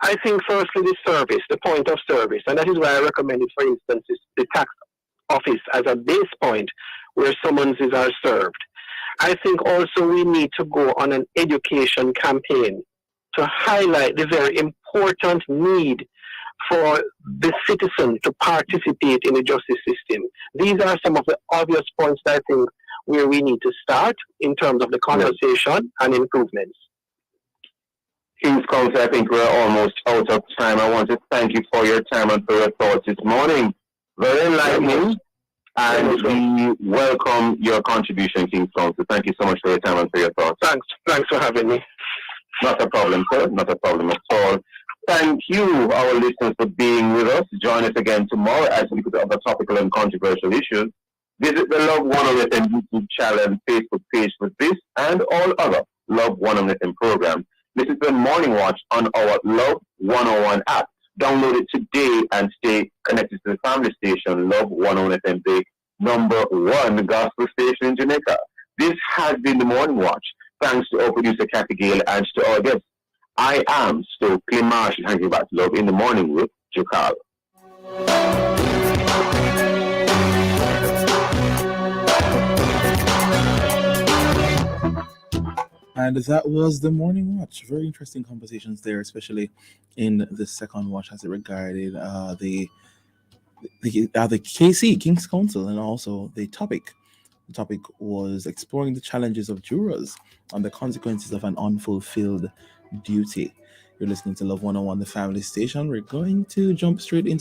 P: I think firstly the service, the point of service, and that is why I recommended, for instance, the tax office as a base point where summonses are served. I think also we need to go on an education campaign to highlight the very important need for the citizen to participate in the justice system. These are some of the obvious points that I think where we need to start in terms of the conversation and improvements.
D: King's Counsel, I think we're almost out of time. I want to thank you for your time and for your thoughts this morning. Very enlightening, and we welcome your contribution, King's Counsel. Thank you so much for your time and for your thoughts.
P: Thanks for having me.
D: Not a problem, sir. Not a problem at all. Thank you, our listeners, for being with us. Join us again tomorrow as we look at other topical and controversial issues. Visit the Love 101 YouTube channel and Facebook page for this and all other Love 101 programs. This is the Morning Watch on our Love 101 app. Download it today and stay connected to the family station, Love 101 FM, the #1 gospel station in Jamaica. This has been the Morning Watch. Thanks to our producer, Kathy Gale, and to our guests. I am Stokeley Marshall, hanging back to Love in the Morning with Jakal.
B: And that was the Morning Watch. Very interesting conversations there, especially in the second watch as it regarded the KC, King's Counsel, and also the topic. The topic was exploring the challenges of jurors and the consequences of an unfulfilled duty. You're listening to Love 101, the family station. We're going to jump straight into